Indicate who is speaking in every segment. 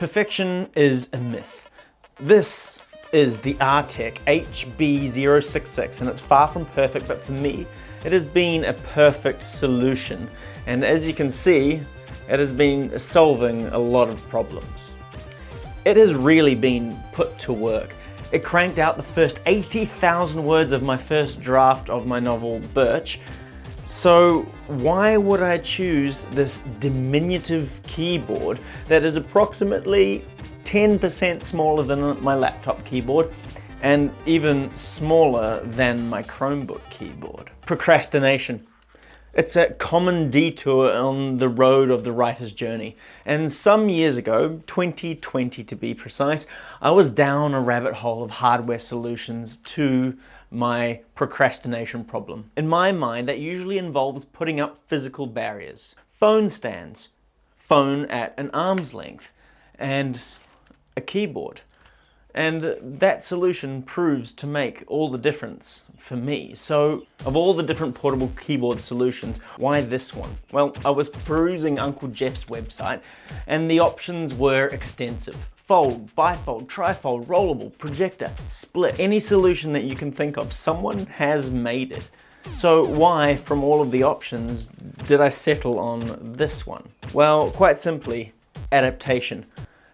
Speaker 1: Perfection is a myth. This is the Artec HB066 and it's far from perfect, but for me it has been a perfect solution, and as you can see it has been solving a lot of problems. It has really been put to work. It cranked out the first 80,000 words of my first draft of my novel Birch. So why would I choose this diminutive keyboard that is approximately 10% smaller than my laptop keyboard and even smaller than my Chromebook keyboard? Procrastination. It's a common detour on the road of the writer's journey. And some years ago, 2020 to be precise, I was down a rabbit hole of hardware solutions to my procrastination problem. In my mind, that usually involves putting up physical barriers. Phone stands, phone at an arm's length, and a keyboard. And that solution proves to make all the difference for me. So, of all the different portable keyboard solutions, why this one? Well, I was perusing Uncle Jeff's website, and the options were extensive. Fold, bifold, trifold, rollable, projector, split. Any solution that you can think of, someone has made it. So why, from all of the options, did I settle on this one? Well, quite simply, adaptation.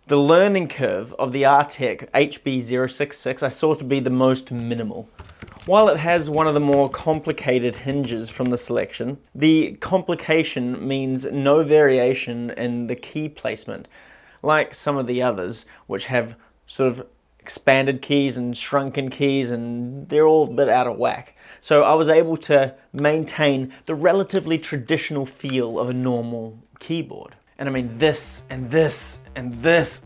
Speaker 1: The learning curve of the Artec HB066 I saw to be the most minimal. While it has one of the more complicated hinges from the selection, the complication means no variation in the key placement, like some of the others, which have sort of expanded keys and shrunken keys, and they're all a bit out of whack. So I was able to maintain the relatively traditional feel of a normal keyboard. And I mean this and this and this,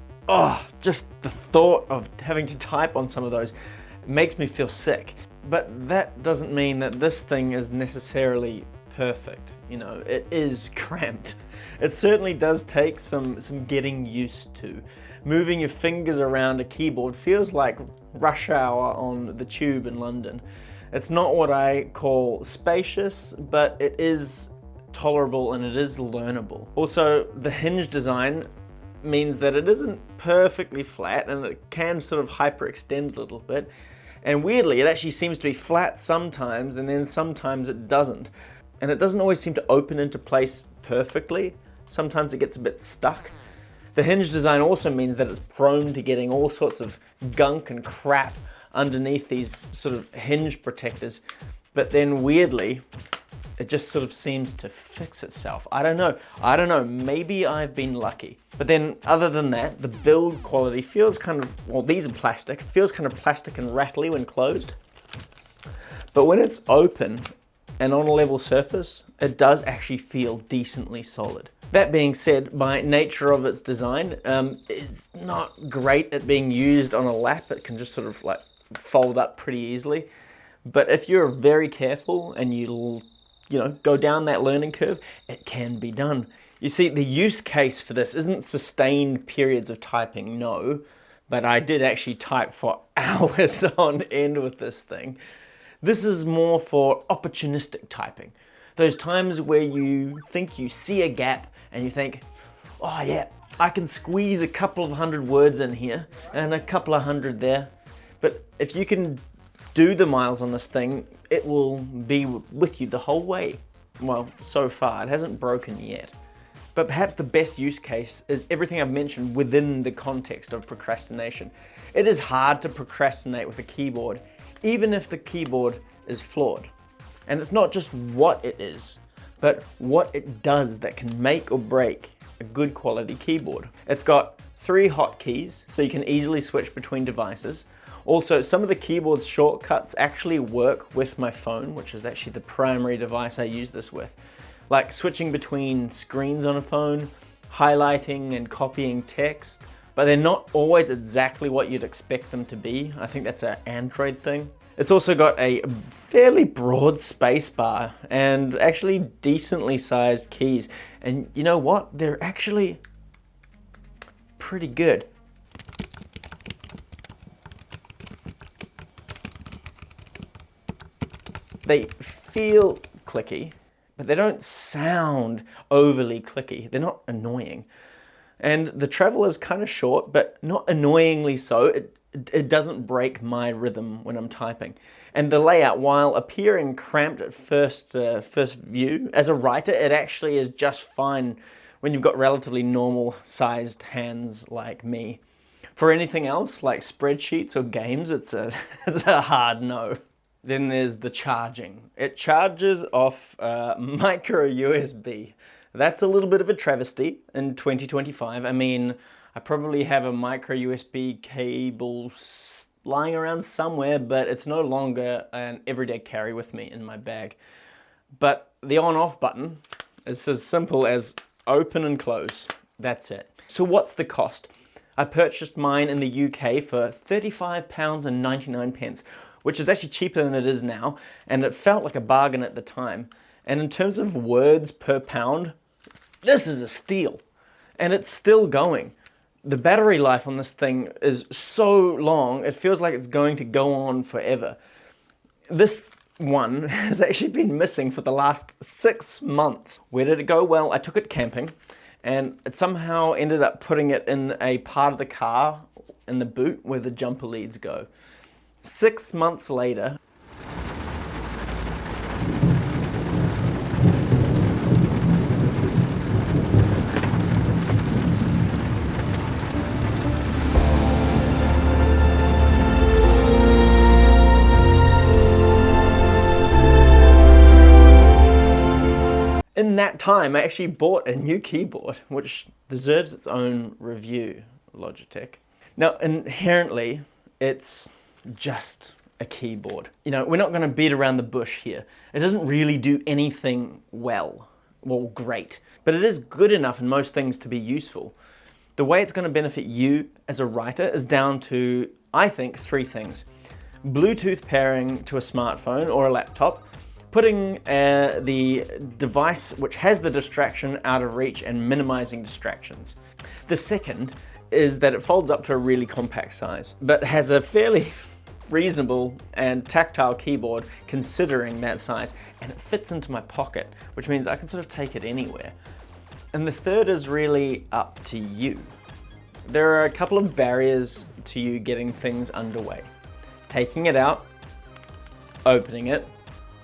Speaker 1: just the thought of having to type on some of those makes me feel sick. But that doesn't mean that this thing is necessarily perfect. You know, it is cramped. It certainly does take some getting used to. Moving your fingers around a keyboard feels like rush hour on the tube in London. It's not what I call spacious, but it is tolerable and it is learnable. Also, the hinge design means that it isn't perfectly flat and it can sort of hyperextend a little bit. And weirdly, it actually seems to be flat sometimes and then sometimes it doesn't. And it doesn't always seem to open into place perfectly. Sometimes it gets a bit stuck. The hinge design also means that it's prone to getting all sorts of gunk and crap underneath these sort of hinge protectors. But then weirdly, it just sort of seems to fix itself. I don't know, maybe I've been lucky. But then other than that, the build quality feels kind of, well, these are plastic, it feels kind of plastic and rattly when closed. But when it's open and on a level surface, it does actually feel decently solid. That being said, by nature of its design, it's not great at being used on a lap. It can just sort of like fold up pretty easily. But if you're very careful and you'll go down that learning curve, it can be done. You see, the use case for this isn't sustained periods of typing, no, but I did actually type for hours on end with this thing. This is more for opportunistic typing. Those times where you think you see a gap and you think, oh yeah, I can squeeze a couple of hundred words in here and a couple of hundred there. But if you can do the miles on this thing, it will be with you the whole way. Well, so far, it hasn't broken yet. But perhaps the best use case is everything I've mentioned within the context of procrastination. It is hard to procrastinate with a keyboard, even if the keyboard is flawed. And it's not just what it is, but what it does that can make or break a good quality keyboard. It's got 3 hotkeys, so you can easily switch between devices. Also, some of the keyboard shortcuts actually work with my phone, which is actually the primary device I use this with. Like switching between screens on a phone, highlighting and copying text, but they're not always exactly what you'd expect them to be. I think that's an Android thing. It's also got a fairly broad space bar and actually decently sized keys. And you know what? They're actually pretty good. They feel clicky, but they don't sound overly clicky. They're not annoying. And the travel is kind of short, but not annoyingly so. It doesn't break my rhythm when I'm typing. And the layout, while appearing cramped at first view, as a writer, it actually is just fine when you've got relatively normal sized hands like me. For anything else, like spreadsheets or games, it's a hard no. Then there's the charging. It charges off micro USB. That's a little bit of a travesty in 2025. I mean, I probably have a micro USB cable lying around somewhere, but it's no longer an everyday carry with me in my bag. But the on-off button is as simple as open and close. That's it. So what's the cost? I purchased mine in the UK for £35.99, which is actually cheaper than it is now, and it felt like a bargain at the time. And in terms of words per pound, this is a steal. And it's still going. The battery life on this thing is so long, it feels like it's going to go on forever. This one has actually been missing for the last 6 months. Where did it go? Well, I took it camping, and it somehow ended up putting it in a part of the car, in the boot, where the jumper leads go. 6 months later, in that time, I actually bought a new keyboard, which deserves its own review, Logitech. Now, inherently, it's just a keyboard. You know, we're not going to beat around the bush here. It doesn't really do anything well, great, but it is good enough in most things to be useful. The way it's going to benefit you as a writer is down to, I think, 3 things. Bluetooth pairing to a smartphone or a laptop, putting the device which has the distraction out of reach and minimizing distractions. The second is that it folds up to a really compact size, but has a fairly reasonable and tactile keyboard considering that size, and it fits into my pocket, which means I can sort of take it anywhere. And the third is really up to you. There are a couple of barriers to you getting things underway. Taking it out, opening it,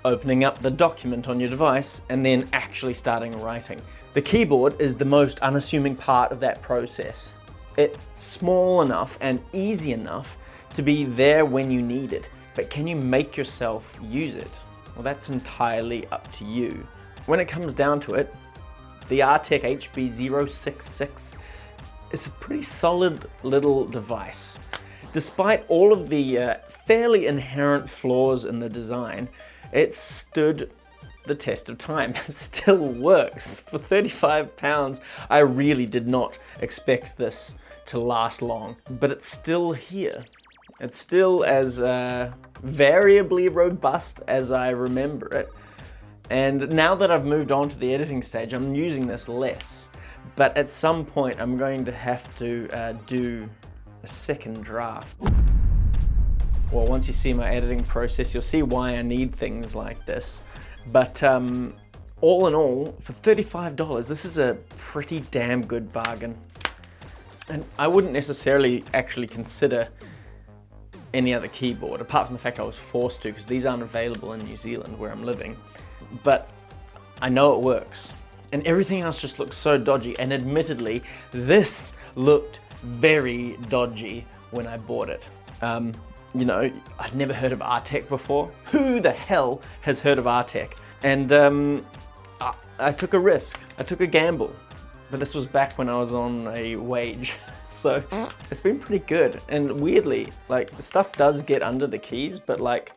Speaker 1: opening up the document on your device, and then actually starting writing. The keyboard is the most unassuming part of that process. It's small enough and easy enough to be there when you need it, but can you make yourself use it? Well, that's entirely up to you. When it comes down to it, the Artec HB066 is a pretty solid little device. Despite all of the fairly inherent flaws in the design, it stood the test of time. It still works. For £35, I really did not expect this to last long, but it's still here. It's still as variably robust as I remember it. And now that I've moved on to the editing stage, I'm using this less. But at some point, I'm going to have to do a second draft. Well, once you see my editing process, you'll see why I need things like this. But all in all, for $35, this is a pretty damn good bargain. And I wouldn't necessarily actually consider any other keyboard, apart from the fact I was forced to, because these aren't available in New Zealand where I'm living. But I know it works. And everything else just looks so dodgy. And admittedly, this looked very dodgy when I bought it. You know, I'd never heard of Artec before. Who the hell has heard of Artec? And I took a risk. I took a gamble. But this was back when I was on a wage. So it's been pretty good. And weirdly, like, stuff does get under the keys, but like,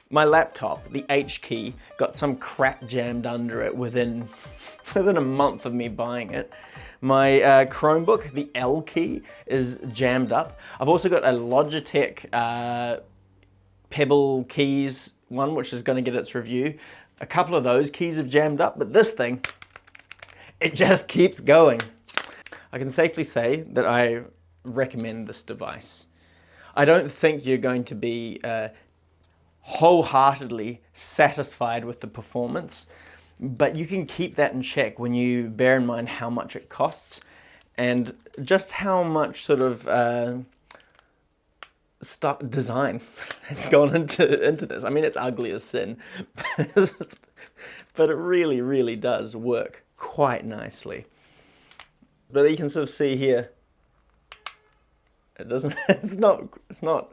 Speaker 1: my laptop, the H key, got some crap jammed under it within a month of me buying it. My Chromebook, the L key, is jammed up. I've also got a Logitech Pebble keys one, which is going to get its review. A couple of those keys have jammed up, but this thing, it just keeps going. I can safely say that I recommend this device. I don't think you're going to be wholeheartedly satisfied with the performance, but you can keep that in check when you bear in mind how much it costs and just how much sort of design has gone into this. I mean, it's ugly as sin, but it really, really does work quite nicely. But you can sort of see here, it doesn't. It's not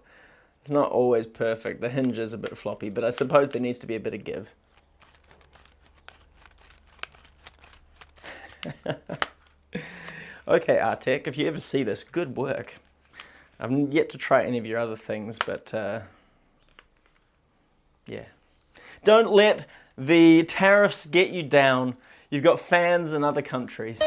Speaker 1: always perfect. The hinge is a bit floppy, but I suppose there needs to be a bit of give. Okay, Artec, if you ever see this, good work. I've yet to try any of your other things, but yeah. Don't let the tariffs get you down. You've got fans in other countries.